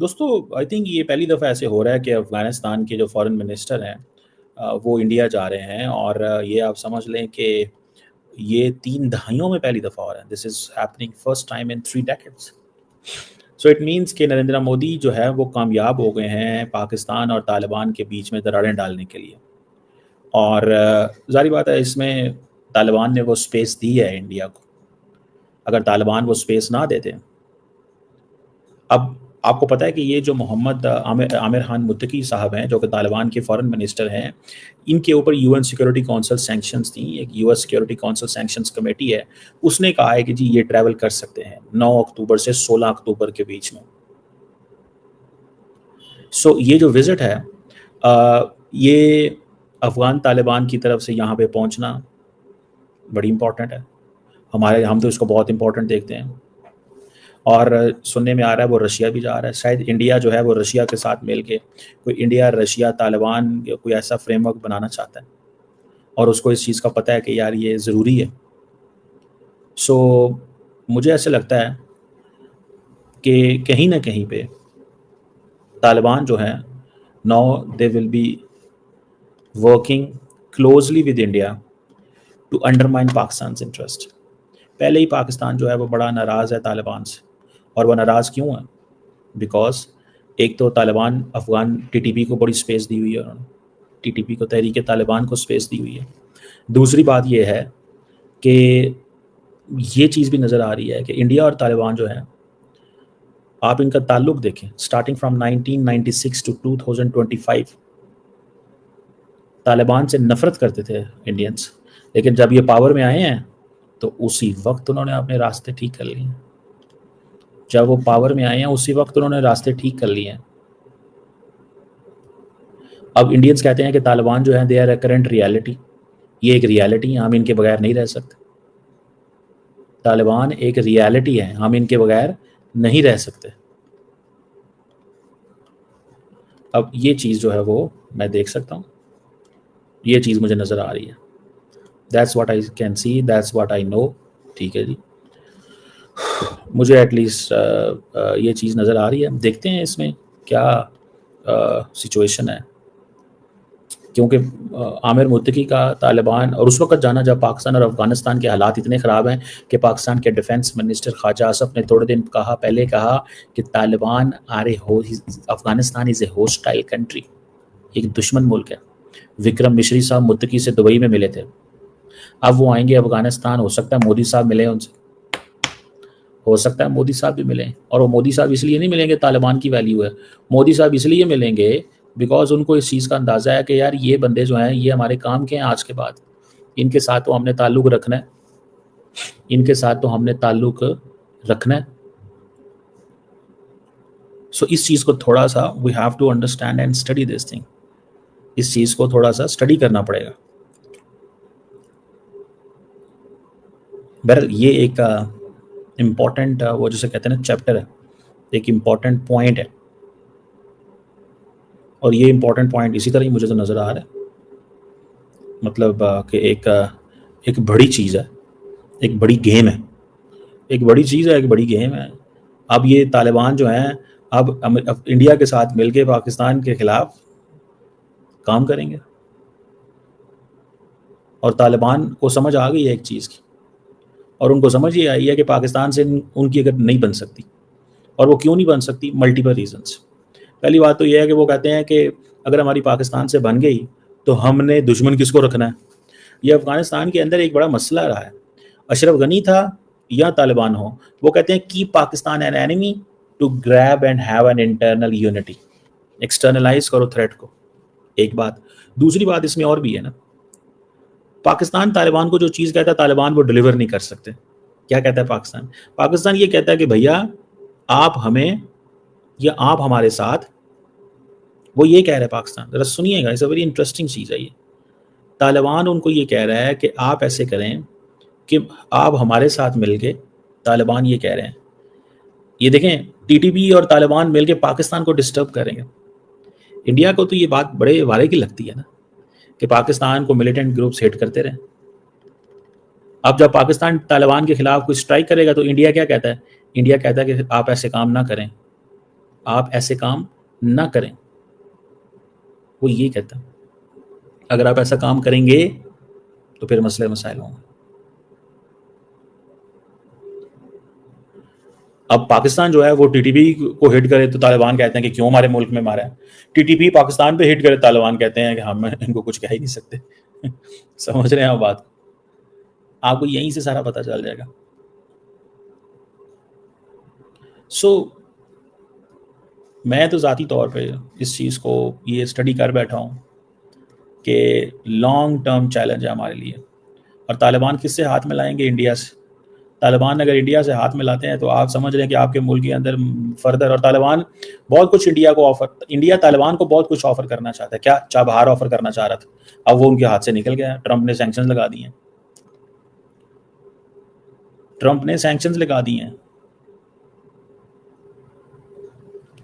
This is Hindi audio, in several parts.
दोस्तों, आई थिंक ये पहली दफ़ा ऐसे हो रहा है कि अफ़गानिस्तान के जो फ़ॉरेन मिनिस्टर हैं वो इंडिया जा रहे हैं और ये आप समझ लें कि ये 3 दहाइयों में पहली दफ़ा हो रहा है। This is happening first time in 3 decades. So it means कि नरेंद्र मोदी जो है वो कामयाब हो गए हैं पाकिस्तान और तालिबान के बीच में दरारें डालने के लिए। और ज़ाहिर बात है इसमें तालिबान ने वो स्पेस दी है इंडिया को। अगर तालिबान वो स्पेस ना देते, अब आपको पता है कि ये जो मोहम्मद आमिर खान मुत्तकी साहब हैं जो कि तालिबान के फॉरेन मिनिस्टर हैं, इनके ऊपर यूएन सिक्योरिटी काउंसिल सैंक्शंस थी। एक US security council sanctions committee है, उसने कहा है कि जी ये ट्रैवल कर सकते हैं 9 अक्टूबर से 16 अक्टूबर के बीच में। सो ये जो विज़िट है ये अफ़गान तालिबान की तरफ से यहाँ पे पहुँचना बड़ी इम्पॉर्टेंट है। हम तो इसको बहुत इम्पॉर्टेंट देखते हैं। और सुनने में आ रहा है वो रशिया भी जा रहा है। शायद इंडिया जो है वो रशिया के साथ मिल के कोई इंडिया रशिया तालिबान कोई ऐसा फ्रेमवर्क बनाना चाहता है और उसको इस चीज़ का पता है कि यार ये ज़रूरी है। सो मुझे ऐसे लगता है कि कहीं ना कहीं पे तालिबान जो है now they will be working closely with India to undermine Pakistan interest. पहले ही पाकिस्तान जो है वो बड़ा नाराज़ है तालिबान से। और वह नाराज़ क्यों है? बिकॉज एक तो तालिबान अफ़गान टीटीपी को बड़ी स्पेस दी हुई है, उन्होंने टीटीपी को तहरीक तालिबान को स्पेस दी हुई है। दूसरी बात यह है कि ये चीज़ भी नज़र आ रही है कि इंडिया और तालिबान जो है, आप इनका ताल्लुक देखें स्टार्टिंग फ्रॉम 1996 टू 2025 तालिबान से नफ़रत करते थे इंडियंस, लेकिन जब ये पावर में आए हैं तो उसी वक्त उन्होंने अपने रास्ते ठीक कर लिए। जब वो पावर में आए हैं उसी वक्त उन्होंने रास्ते ठीक कर लिए हैं। अब इंडियंस कहते हैं कि तालिबान जो है they are a current reality. ये एक रियलिटी है, हम इनके बगैर नहीं रह सकते। तालिबान एक रियलिटी है, हम इनके बगैर नहीं रह सकते। अब ये चीज़ जो है वो मैं देख सकता हूँ, ये चीज़ मुझे नज़र आ रही है। That's what I can see, that's what I know. ठीक है जी, मुझे एटलीस्ट ये चीज़ नज़र आ रही है। देखते हैं इसमें क्या सिचुएशन है, क्योंकि आमिर मुत्तकी का तालिबान और उस वक्त जाना जब पाकिस्तान और अफ़गानिस्तान के हालात इतने ख़राब हैं कि पाकिस्तान के डिफेंस मिनिस्टर ख्वाजा आसफ ने थोड़े दिन पहले कहा कि Taliban Afghanistan is a hostile country, एक दुश्मन मुल्क है। विक्रम मिश्री साहब मुत्तकी से दुबई में मिले थे, अब वो आएंगे अफ़गानिस्तान, हो सकता है मोदी साहब मिले उनसे, हो सकता है मोदी साहब भी मिलें। और वो मोदी साहब इसलिए नहीं मिलेंगे तालिबान की वैल्यू है, मोदी साहब इसलिए मिलेंगे बिकॉज उनको इस चीज़ का अंदाज़ा है कि यार ये बंदे जो हैं ये हमारे काम के हैं आज के बाद, इनके साथ तो हमने ताल्लुक़ रखना है, इनके साथ तो हमने ताल्लुक़ रखना है। सो इस चीज़ को थोड़ा सा we have to understand and study this thing, इस चीज़ को थोड़ा सा स्टडी करना पड़ेगा। बहरहाल ये एक इम्पॉर्टेंट वो जिसे कहते हैं ना चैप्टर है, एक इम्पॉर्टेंट पॉइंट है। और ये इम्पॉर्टेंट पॉइंट इसी तरह ही मुझे तो नज़र आ रहा है, मतलब कि एक बड़ी चीज़ है, एक बड़ी गेम है, एक बड़ी चीज़ है, एक बड़ी गेम है। अब ये तालिबान जो हैं अब इंडिया के साथ मिलके पाकिस्तान के ख़िलाफ़ काम करेंगे। और तालिबान को समझ आ गई है एक चीज़ की, और उनको समझ ये आई है कि पाकिस्तान से उनकी अगर नहीं बन सकती, और वो क्यों नहीं बन सकती, मल्टीपल रीजंस। पहली बात तो ये है कि वो कहते हैं कि अगर हमारी पाकिस्तान से बन गई तो हमने दुश्मन किसको रखना है। ये अफ़गानिस्तान के अंदर एक बड़ा मसला रहा है, अशरफ गनी था या तालिबान हो, वो कहते हैं keep Pakistan an enemy to grab and have an internal unity, externalise करो थ्रेट को। एक बात, दूसरी बात इसमें और भी है ना, पाकिस्तान तालिबान को जो चीज़ कहता है तालिबान वो डिलीवर नहीं कर सकते। क्या कहता है पाकिस्तान? पाकिस्तान ये कहता है कि भैया आप हमें या आप हमारे साथ, वो ये कह रहा है पाकिस्तान, ज़रा सुनिएगा, इट्स अ वेरी इंटरेस्टिंग चीज़ है ये। तालिबान उनको ये कह रहा है कि आप ऐसे करें कि आप हमारे साथ मिलके, तालिबान ये कह रहे हैं, ये देखें टीटीपी और तालिबान मिलके पाकिस्तान को डिस्टर्ब करेंगे। इंडिया को तो ये बात बड़े वारे की लगती है ना कि पाकिस्तान को मिलिटेंट ग्रुप्स हिट करते रहें। अब जब पाकिस्तान तालिबान के खिलाफ कोई स्ट्राइक करेगा तो इंडिया क्या कहता है? इंडिया कहता है कि आप ऐसे काम ना करें, आप ऐसे काम ना करें, वो ये कहता है। अगर आप ऐसा काम करेंगे तो फिर मसले मसाइल होंगे। अब पाकिस्तान जो है वो टीटीपी को हिट करे तो तालिबान कहते हैं कि क्यों हमारे मुल्क में मारा है। टीटीपी पाकिस्तान पे हिट करे, तालिबान कहते हैं कि हम इनको कुछ कह ही नहीं सकते। समझ रहे हैं आप बात? आपको यहीं से सारा पता चल जाएगा। सो मैं तो ज़ाती तौर पे इस चीज़ को ये स्टडी कर बैठा हूँ कि लॉन्ग टर्म चैलेंज है हमारे लिए। और तालिबान किससे हाथ मिलाएंगे? इंडिया से। तालिबान अगर इंडिया से हाथ मिलाते हैं तो आप समझ रहे हैं कि आपके मुल्क के अंदर फर्दर, और तालिबान बहुत कुछ इंडिया तालिबान को बहुत कुछ ऑफर करना चाहता है। क्या चाबहार ऑफर करना चाह रहा था, अब वो उनके हाथ से निकल गया। ट्रंप ने सैंक्शंस लगा दिए हैं। ट्रंप ने सैंक्शंस लगा दिए हैं।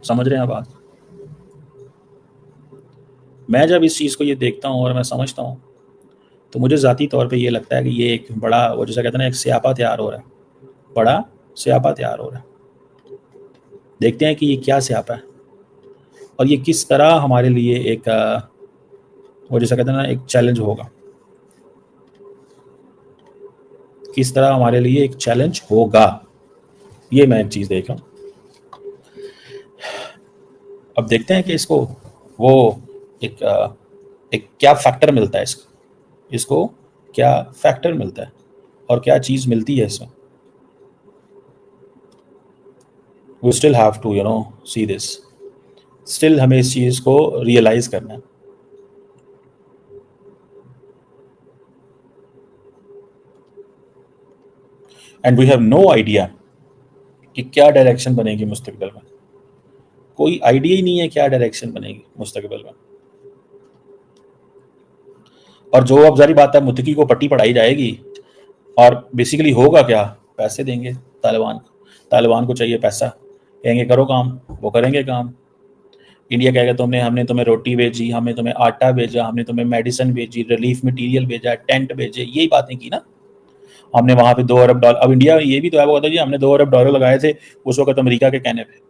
समझ रहे हैं बात? मैं जब इस चीज़ को ये देखता हूँ और मैं समझता हूँ तो मुझे ज़ाती तौर पे ये लगता है कि ये एक बड़ा, वो जैसा कहते हैं ना, एक स्यापा तैयार हो रहा है। बड़ा स्यापा तैयार हो रहा है। देखते हैं कि ये क्या स्यापा है और ये किस तरह हमारे लिए एक वो जैसा कहते हैं ना, एक चैलेंज होगा। किस तरह हमारे लिए एक चैलेंज होगा, ये मैं एक चीज़ देख रहा हूँ। अब देखते हैं कि इसको वो एक एक क्या फैक्टर मिलता है इसको क्या फैक्टर मिलता है और क्या चीज़ मिलती है इसमें। We still have to see this. Still हमें इस चीज़ को रियलाइज़ करना है। And we have no idea कि क्या डायरेक्शन बनेगी मुस्तकबिल में। कोई आइडिया ही नहीं है क्या डायरेक्शन बनेगी मुस्तकबिल में। और जो अब जारी बात है, मुत्तकी को पट्टी पढ़ाई जाएगी और बेसिकली होगा क्या? पैसे देंगे तालिबान को। तालिबान को चाहिए पैसा, कहेंगे करो काम, वो करेंगे काम। इंडिया कहेगा हमने तुम्हें रोटी भेजी, हमने तुम्हें आटा भेजा, हमने तुम्हें मेडिसिन भेजी, रिलीफ मटेरियल भेजा, टेंट भेजे, यही बातें की ना हमने वहां पे। $2 अरब। अब इंडिया ये भी तो है, वो कहता है जी हमने $2 अरब लगाए थे उस वक्त अमेरिका के कहने पे।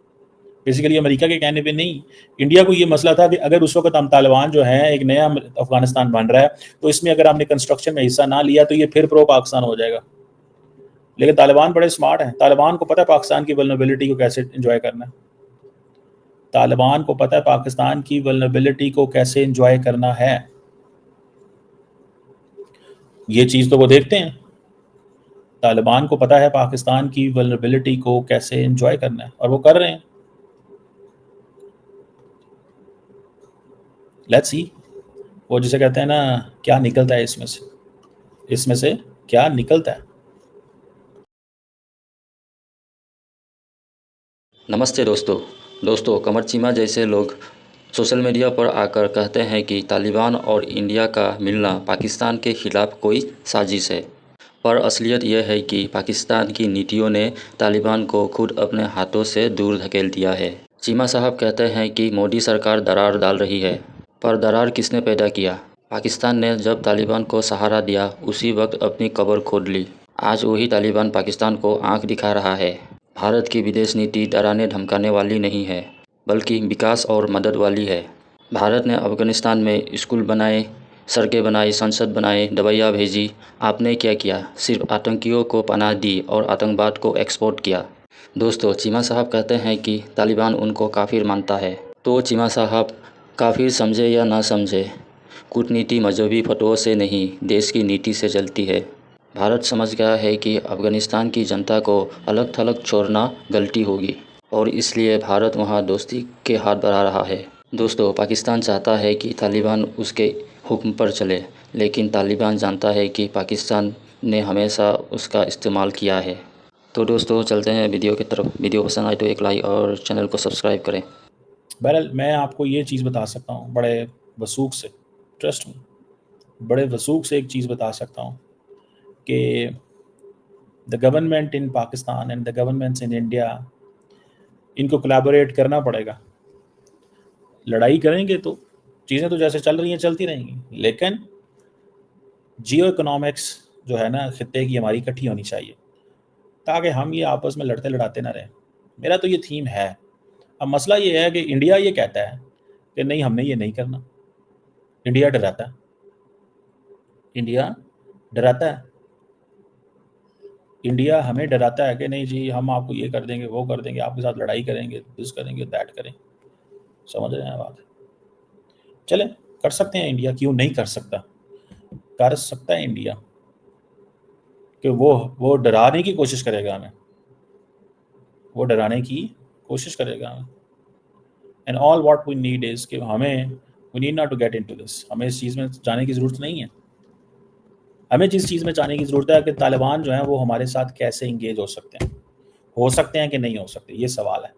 बेसिकली अमेरिका के कहने पे नहीं, इंडिया को ये मसला था कि अगर उस वक्त हम तालिबान जो है, एक नया अफगानिस्तान बन रहा है, तो इसमें अगर हमने कंस्ट्रक्शन में हिस्सा ना लिया तो ये फिर प्रो पाकिस्तान हो जाएगा। लेकिन तालिबान बड़े स्मार्ट हैं। तालिबान को पता है पाकिस्तान की वल्नरेबिलिटी को कैसे एंजॉय करना है। तालिबान को पता है पाकिस्तान की वल्नरेबिलिटी को कैसे एंजॉय करना है। ये चीज़ तो वो देखते हैं। तालिबान को पता है पाकिस्तान की वल्नरेबिलिटी को कैसे एंजॉय करना है और वो कर रहे हैं। लेट्स सी, वो जिसे कहते हैं ना, क्या निकलता है इसमें से क्या निकलता है। नमस्ते दोस्तों कमर चीमा जैसे लोग सोशल मीडिया पर आकर कहते हैं कि तालिबान और इंडिया का मिलना पाकिस्तान के खिलाफ कोई साजिश है, पर असलियत यह है कि पाकिस्तान की नीतियों ने तालिबान को खुद अपने हाथों से दूर धकेल दिया है। चीमा साहब कहते हैं कि मोदी सरकार दरार डाल रही है, पर दरार किसने पैदा किया? पाकिस्तान ने जब तालिबान को सहारा दिया उसी वक्त अपनी कब्र खोद ली। आज वही तालिबान पाकिस्तान को आंख दिखा रहा है। भारत की विदेश नीति डराने धमकाने वाली नहीं है, बल्कि विकास और मदद वाली है। भारत ने अफ़गानिस्तान में स्कूल बनाए, सड़कें बनाई, संसद बनाए, दवाइयाँ भेजी। आपने क्या किया? सिर्फ आतंकियों को पनाह दी और आतंकवाद को एक्सपोर्ट किया। दोस्तों, चीमा साहब कहते हैं कि तालिबान उनको काफिर मानता है। तो चीमा साहब, काफिर समझे या ना समझे, कूटनीति मजहबी फतवों से नहीं, देश की नीति से चलती है। भारत समझ गया है कि अफ़गानिस्तान की जनता को अलग थलग छोड़ना गलती होगी और इसलिए भारत वहां दोस्ती के हाथ बढ़ा रहा है। दोस्तों, पाकिस्तान चाहता है कि तालिबान उसके हुक्म पर चले, लेकिन तालिबान जानता है कि पाकिस्तान ने हमेशा उसका इस्तेमाल किया है। तो दोस्तों, चलते हैं वीडियो की तरफ। वीडियो पसंद आए तो एक लाइक और चैनल को सब्सक्राइब करें। बहरहाल मैं आपको ये चीज़ बता सकता हूँ बड़े वसूख से, ट्रस्ट में, बड़े वसूख से एक चीज़ बता सकता हूँ कि the government in Pakistan and the governments in India, इनको कोलैबोरेट करना पड़ेगा। लड़ाई करेंगे तो चीज़ें तो जैसे चल रही हैं चलती रहेंगी, लेकिन जियो इकोनॉमिक्स जो है ना खित्ते की, हमारी इकट्ठी होनी चाहिए ताकि हम ये आपस में लड़ते लड़ाते ना रहें। मेरा तो ये थीम है। अब मसला ये है कि इंडिया ये कहता है कि नहीं, हमने ये नहीं करना। इंडिया डराता है, इंडिया डराता है, इंडिया हमें डराता है कि नहीं जी हम आपको ये कर देंगे, वो कर देंगे, आपके साथ लड़ाई करेंगे, दिस करेंगे, दैट करेंगे। समझ रहे हैं बात? चले, कर सकते हैं, इंडिया क्यों नहीं कर सकता? कर सकता है इंडिया कि वो डराने की कोशिश करेगा हमें, वो डराने की कोशिश करेगा हमें। And all what we need is कि हमें, we need not to get into this, हमें इस चीज़ में जाने की ज़रूरत नहीं है। हमें जिस चीज़ में जाने की ज़रूरत है कि तालिबान जो है वो हमारे साथ कैसे इंगेज हो सकते हैं कि नहीं हो सकते, ये सवाल है।